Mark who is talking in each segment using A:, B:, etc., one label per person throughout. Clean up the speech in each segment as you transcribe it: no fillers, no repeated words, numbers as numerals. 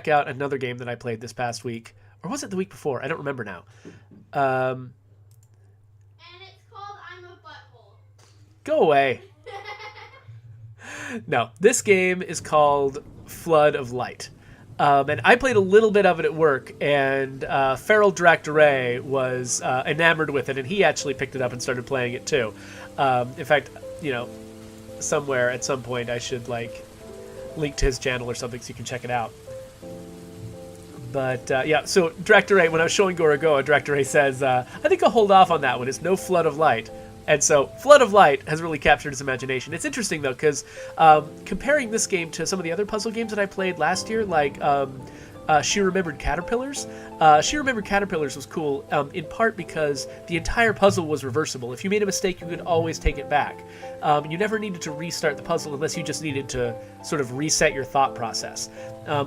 A: out another game that I played this past week. Or was it the week before? I don't remember now. Um,
B: And it's called I'm a Butthole.
A: Go away. No, this game is called Flood of Light. And I played a little bit of it at work, and FeralDraakdorei was enamored with it, and he actually picked it up and started playing it too. In fact, somewhere at some point I should link to his channel or something so you can check it out. But yeah, so Draakdorei, when I was showing Gorogoa, Draakdorei says, I think I'll hold off on that one. It's no Flood of Light. And so Flood of Light has really captured his imagination. It's interesting, though, because comparing this game to some of the other puzzle games that I played last year, like She Remembered Caterpillars. She Remembered Caterpillars was cool, in part because the entire puzzle was reversible. If you made a mistake, you could always take it back. You never needed to restart the puzzle unless you just needed to sort of reset your thought process.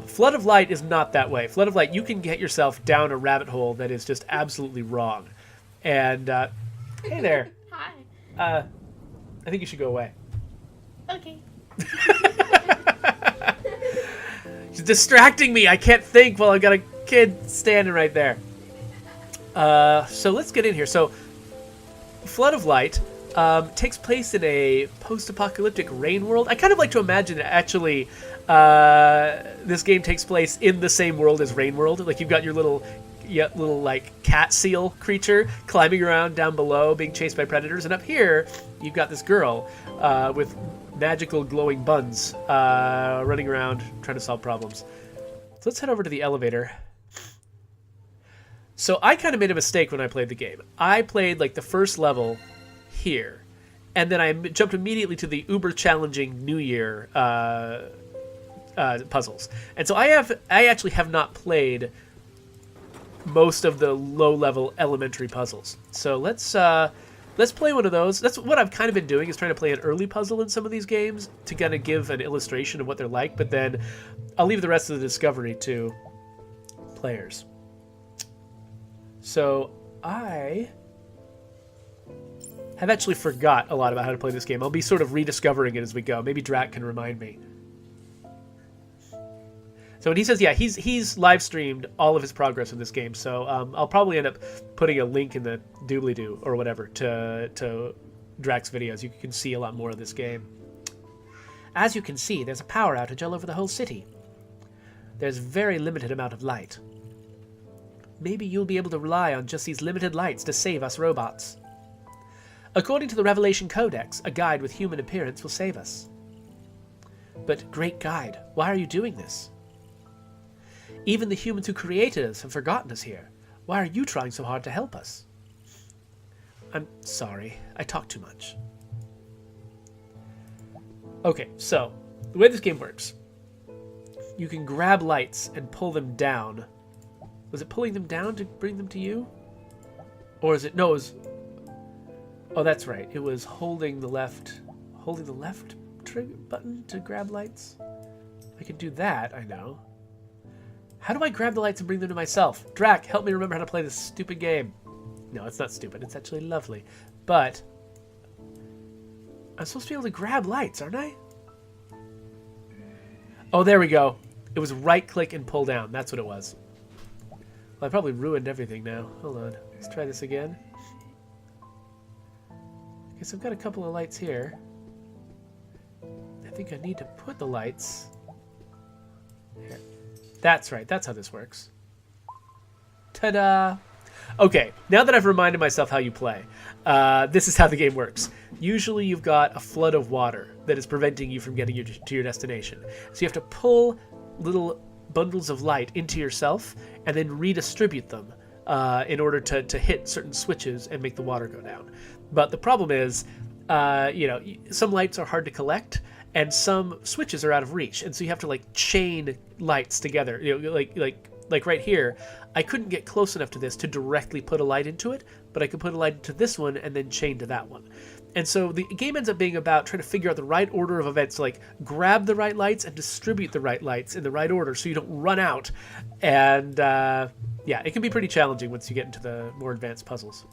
A: Flood of Light is not that way. Flood of Light, you can get yourself down a rabbit hole that is just absolutely wrong. And, hey there.
B: Hi.
A: I think you should go away.
B: Okay.
A: She's distracting me. I can't think while I've got a kid standing right there. So let's get in here. So, Flood of Light takes place in a post-apocalyptic rain world. I kind of like to imagine that actually this game takes place in the same world as Rain World. Like you've got your little like cat seal creature climbing around down below, being chased by predators, and up here you've got this girl with magical glowing buns running around trying to solve problems. So let's head over to the elevator. So I kind of made a mistake when I played the game. I played like the first level here, and then I jumped immediately to the uber challenging New Year puzzles. And so I actually have not played most of the low-level elementary puzzles. So let's play one of those. That's what I've kind of been doing, is trying to play an early puzzle in some of these games to kind of give an illustration of what they're like, but then I'll leave the rest of the discovery to players. So I have actually forgot a lot about how to play this game. I'll be sort of rediscovering it as we go. Maybe Drac can remind me. So when he says, yeah, he's live streamed all of his progress in this game. So I'll probably end up putting a link in the doobly-doo or whatever to Drac's videos. You can see a lot more of this game. As you can see, there's a power outage all over the whole city. There's very limited amount of light. Maybe you'll be able to rely on just these limited lights to save us robots. According to the Revelation Codex, a guide with human appearance will save us. But, great guide, why are you doing this? Even the humans who created us have forgotten us here. Why are you trying so hard to help us? I'm sorry. I talk too much. Okay, so the way this game works, you can grab lights and pull them down. Was it pulling them down to bring them to you? Or is it... No, it was... Oh, that's right. It was holding the left trigger button to grab lights. I can do that, I know. How do I grab the lights and bring them to myself? Drac, help me remember how to play this stupid game. No, it's not stupid. It's actually lovely. But I'm supposed to be able to grab lights, aren't I? Oh, there we go. It was right-click and pull down. That's what it was. Well, I probably ruined everything now. Hold on. Let's try this again. I guess I've got a couple of lights here. I think I need to put the lights here. That's right. That's how this works. Ta-da! Okay, now that I've reminded myself how you play, this is how the game works. Usually you've got a flood of water that is preventing you from getting to your destination. So you have to pull little bundles of light into yourself and then redistribute them in order to hit certain switches and make the water go down. But the problem is, some lights are hard to collect, and some switches are out of reach, and so you have to chain lights together. Like right here, I couldn't get close enough to this to directly put a light into it, but I could put a light into this one and then chain to that one. And so the game ends up being about trying to figure out the right order of events, like grab the right lights and distribute the right lights in the right order so you don't run out. And yeah, it can be pretty challenging once you get into the more advanced puzzles.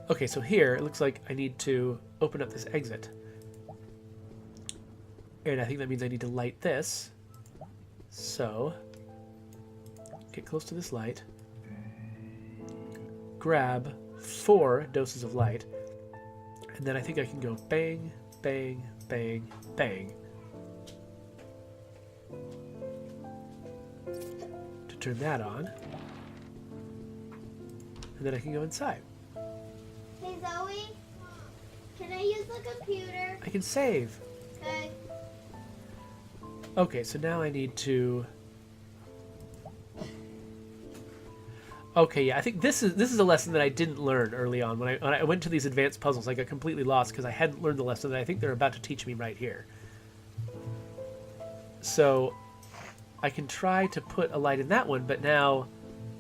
A: Okay, so here it looks like I need to open up this exit. And I think that means I need to light this. So, get close to this light. Grab 4 doses of light. And then I think I can go bang, bang, bang, bang. To turn that on. And then I can go inside.
B: Hey Zoe, can I use the computer?
A: I can save.
B: Okay.
A: Okay, so now I need to... Okay, yeah, I think this is a lesson that I didn't learn early on. When I went to these advanced puzzles, I got completely lost because I hadn't learned the lesson that I think they're about to teach me right here. So I can try to put a light in that one, but now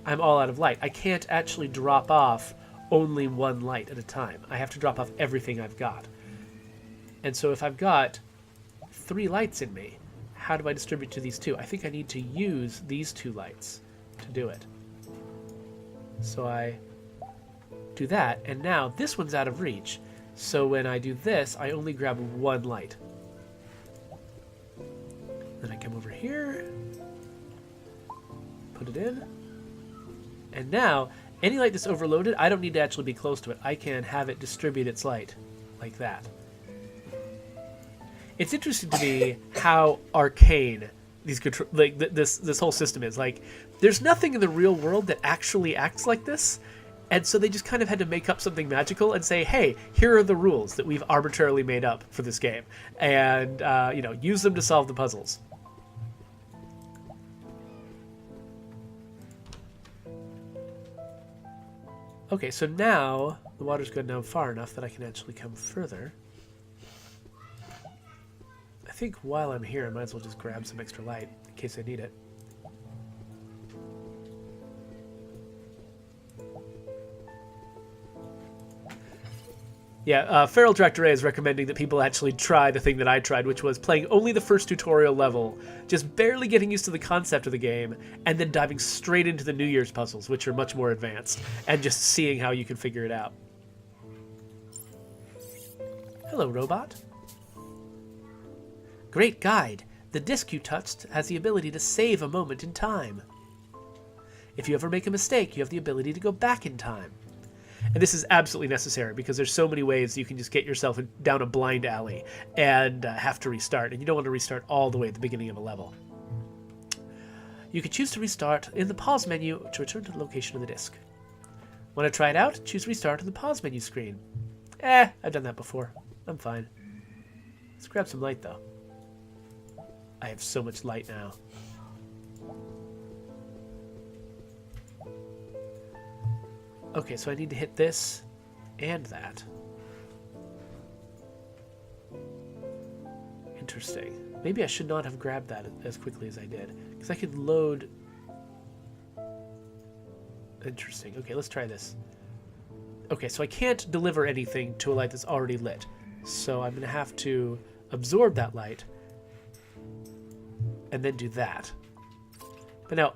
A: I'm all out of light. I can't actually drop off only one light at a time. I have to drop off everything I've got. And so if I've got 3 lights in me, how do I distribute to these 2? I think I need to use these 2 lights to do it. So I do that, and now this one's out of reach. So when I do this, I only grab 1 light. Then I come over here, put it in, and now any light that's overloaded, I don't need to actually be close to it. I can have it distribute its light like that. It's interesting to me how arcane these this whole system is. Like, there's nothing in the real world that actually acts like this, and so they just kind of had to make up something magical and say, hey, here are the rules that we've arbitrarily made up for this game, and you know, use them to solve the puzzles. Okay, so now the water's gone down far enough that I can actually come further. I think while I'm here, I might as well just grab some extra light in case I need it. Yeah, FeralDraakdorei is recommending that people actually try the thing that I tried, which was playing only the first tutorial level, just barely getting used to the concept of the game, and then diving straight into the New Year's puzzles, which are much more advanced, and just seeing how you can figure it out. Hello, robot. Great guide. The disc you touched has the ability to save a moment in time. If you ever make a mistake, you have the ability to go back in time. And this is absolutely necessary because there's so many ways you can just get yourself down a blind alley and have to restart. And you don't want to restart all the way at the beginning of a level. You can choose to restart in the pause menu to return to the location of the disc. Want to try it out? Choose restart in the pause menu screen. I've done that before. I'm fine. Let's grab some light though. I have so much light now. Okay, so I need to hit this and that. Interesting. Maybe I should not have grabbed that as quickly as I did, because I could load... Interesting. Okay, let's try this. Okay, so I can't deliver anything to a light that's already lit. So I'm going to have to absorb that light and then do that. But now,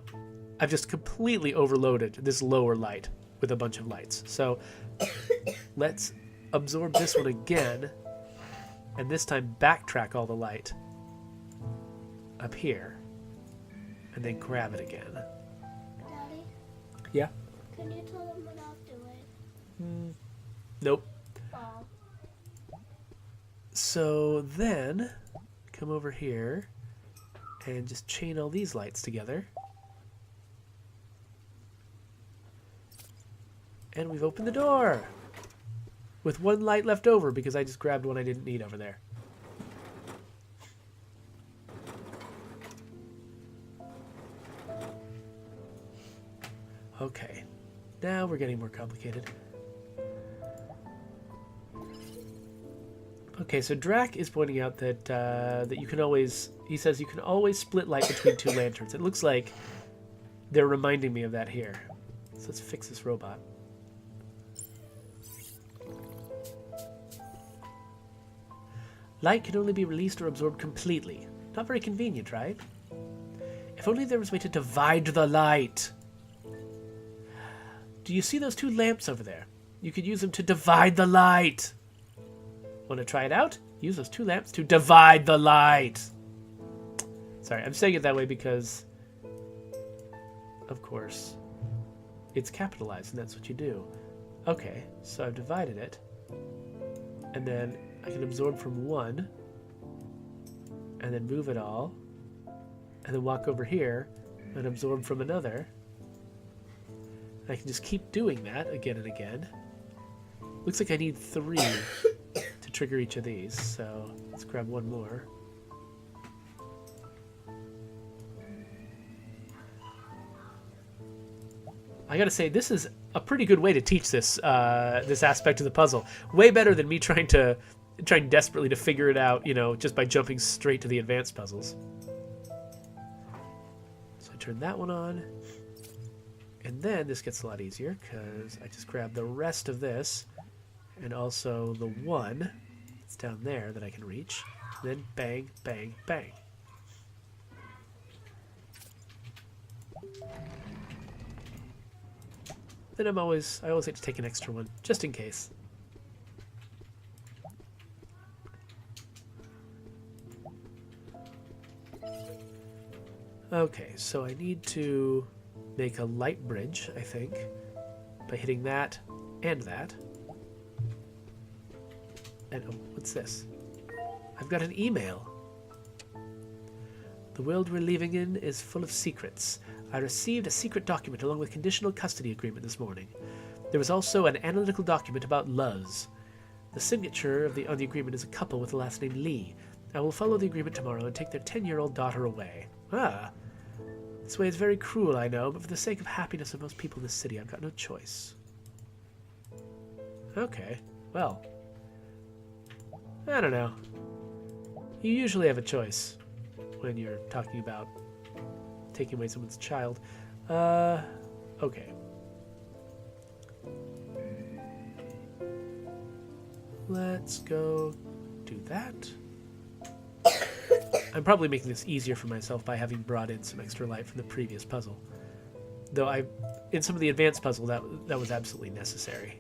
A: I've just completely overloaded this lower light with a bunch of lights. So let's absorb this one again, and this time backtrack all the light up here, and then grab it again.
B: Daddy?
A: Yeah?
B: Can you tell them what I'll do it?
A: Nope.
B: Oh.
A: So then, come over here, and just chain all these lights together. And we've opened the door with 1 light left over because I just grabbed one I didn't need over there. Okay, now we're getting more complicated. Okay, so Draak is pointing out that that you can always, he says you can always split light between 2 lanterns. It looks like they're reminding me of that here. So let's fix this robot. Light can only be released or absorbed completely. Not very convenient, right? If only there was a way to divide the light. Do you see those 2 lamps over there? You could use them to divide the light. Want to try it out? Use those 2 lamps to divide the light. Sorry, I'm saying it that way because, of course, it's capitalized, and that's what you do. Okay, so I've divided it. And then I can absorb from 1, and then move it all, and then walk over here and absorb from another. I can just keep doing that again and again. Looks like I need 3 to trigger each of these, so let's grab 1 more. I gotta say, this is a pretty good way to teach this this aspect of the puzzle. Way better than me trying desperately to figure it out, you know, just by jumping straight to the advanced puzzles. So I turn that one on. And then this gets a lot easier because I just grab the rest of this and also the 1 that's down there that I can reach. And then bang, bang, bang. Then I always like to take an extra one just in case. Okay, so I need to make a light bridge, I think, by hitting that and that. And oh, what's this? I've got an email. The world we're living in is full of secrets. I received a secret document along with conditional custody agreement this morning. There was also an analytical document about Luz. The signature on the agreement is a couple with the last name Lee. I will follow the agreement tomorrow and take their 10-year-old daughter away. Ah. This way is very cruel, I know, but for the sake of happiness of most people in this city, I've got no choice. Okay, well. I don't know. You usually have a choice when you're talking about taking away someone's child. Okay. Let's go do that. I'm probably making this easier for myself by having brought in some extra light from the previous puzzle. Though in some of the advanced puzzle, that was absolutely necessary.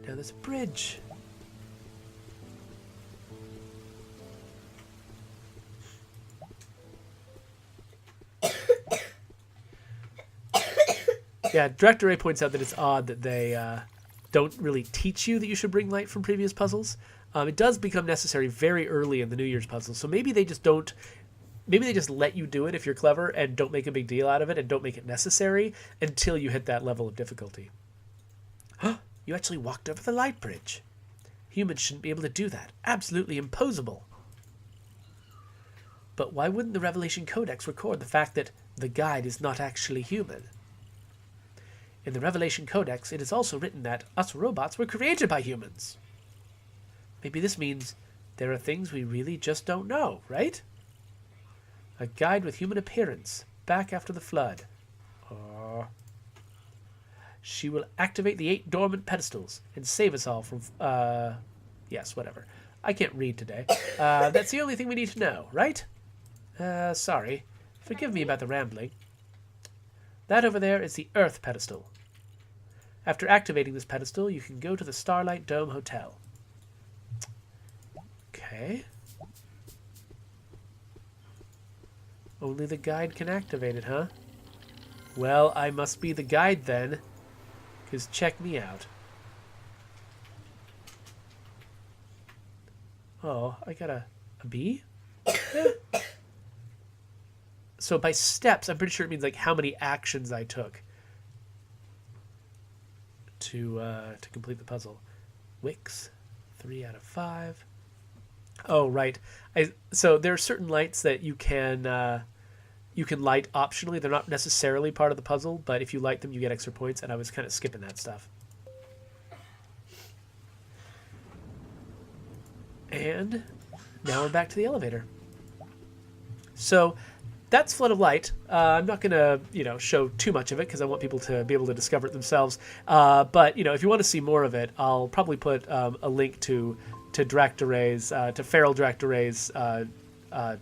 A: Now there's a bridge. Yeah, Draakdorei points out that it's odd that they don't really teach you that you should bring light from previous puzzles. It does become necessary very early in the New Year's puzzle, so maybe they just don't. Maybe they just let you do it if you're clever and don't make a big deal out of it and don't make it necessary until you hit that level of difficulty. Huh? You actually walked over the light bridge. Humans shouldn't be able to do that. Absolutely impossible. But why wouldn't the Revelation Codex record the fact that the guide is not actually human? In the Revelation Codex, it is also written that us robots were created by humans. Maybe this means there are things we really just don't know, right? A guide with human appearance, back after the flood. She will activate the 8 dormant pedestals and save us all from... yes, whatever. I can't read today. That's the only thing we need to know, right? Sorry. Forgive me about the rambling. That over there is the Earth pedestal. After activating this pedestal, you can go to the Starlight Dome Hotel. Okay. Only the guide can activate it, huh? Well, I must be the guide then, because check me out. Oh, I got a B? So by steps, I'm pretty sure it means like how many actions I took to complete the puzzle. Wicks, 3 out of 5. Oh, right. So there are certain lights that you can light optionally. They're not necessarily part of the puzzle, but if you light them, you get extra points, and I was kind of skipping that stuff. And now we're back to the elevator. So that's Flood of Light. I'm not going to, show too much of it because I want people to be able to discover it themselves. But, if you want to see more of it, I'll probably put a link to FeralDraakdorei's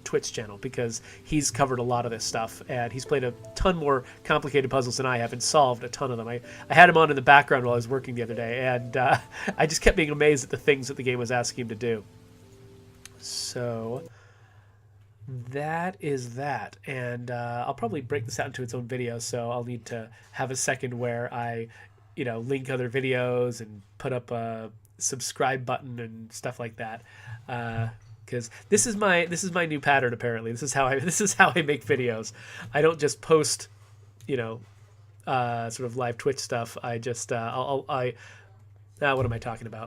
A: Twitch channel, because he's covered a lot of this stuff and he's played a ton more complicated puzzles than I have and solved a ton of them. I had him on in the background while I was working the other day, and I just kept being amazed at the things that the game was asking him to do. So that is that, and I'll probably break this out into its own video, so I'll need to have a second where I link other videos and put up a subscribe button and stuff like that, because this is my new pattern. Apparently, this is how I make videos. I don't just post sort of live Twitch stuff. I just what am I talking about?